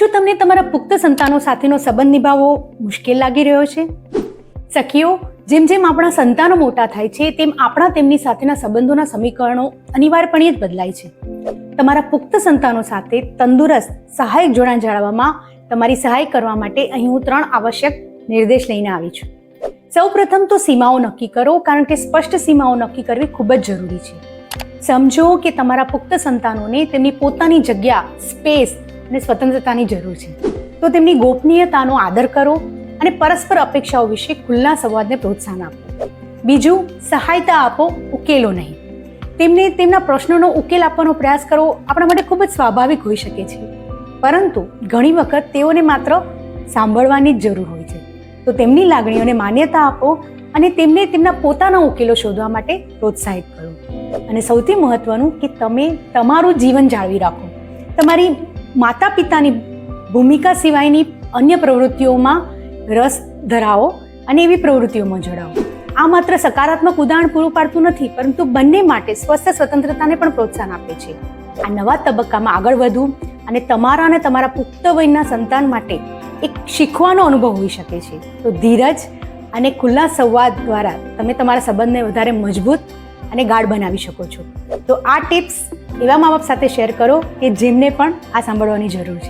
શું તમને તમારા પુખ્ત સંતાનો સાથેનો સંબંધ નિભાવવો મુશ્કેલ લાગી રહ્યો છે? સખીઓ, જેમ જેમ આપણા સંતાનો મોટા થાય છે તેમ આપણા તેમની સાથેના સંબંધોના સમીકરણો અનિવાર્યપણે જ બદલાય છે. તમારા પુખ્ત સંતાનો સાથે તંદુરસ્ત સહાયક જોડાણ જાળવવામાં તમારી સહાય કરવા માટે અહીં હું 3 આવશ્યક નિર્દેશ લઈને આવી છું. સૌપ્રથમ તો સીમાઓ નક્કી કરો, કારણ કે સ્પષ્ટ સીમાઓ નક્કી કરવી ખૂબ જ જરૂરી છે. સમજો કે તમારા પુખ્ત સંતાનોને તેમની પોતાની જગ્યા, સ્પેસ અને સ્વતંત્રતાની જરૂર છે, તો તેમની ગોપનીયતાનો આદર કરો અને પરસ્પર અપેક્ષાઓ વિશે ખુલ્લા સંવાદને પ્રોત્સાહન આપો. બીજું, સહાયતા આપો, ઉકેલો નહીં. તેમને તેમના પ્રશ્નોનો ઉકેલ આપવાનો પ્રયાસ કરવો આપણા માટે ખૂબ જ સ્વાભાવિક હોઈ શકે છે, પરંતુ ઘણી વખત તેઓને માત્ર સાંભળવાની જ જરૂર હોય છે. તો તેમની લાગણીઓને માન્યતા આપો અને તેમને તેમના પોતાના ઉકેલો શોધવા માટે પ્રોત્સાહિત કરો. અને સૌથી મહત્વનું કે તમે તમારું જીવન જાળવી રાખો. તમારી માતા પિતાની ભૂમિકા સિવાયની અન્ય પ્રવૃત્તિઓમાં રસ ધરાવો અને એવી પ્રવૃત્તિઓમાં જોડાઓ. આ માત્ર સકારાત્મક ઉદાહરણ પૂરું પાડતું નથી, પરંતુ બંને માટે સ્વસ્થ સ્વતંત્રતાને પણ પ્રોત્સાહન આપે છે. આ નવા તબક્કામાં આગળ વધવું અને તમારા અને તમારા પુખ્ત વયના સંતાન માટે એક શીખવાનો અનુભવ હોઈ શકે છે. તો ધીરજ અને ખુલ્લા સંવાદ દ્વારા તમે તમારા સંબંધને વધારે મજબૂત અને ગાઢ બનાવી શકો છો. તો આ ટિપ્સ એવા મા બાપ સાથે શેર કરો કે જેમને પણ આ સાંભળવાની જરૂર છે.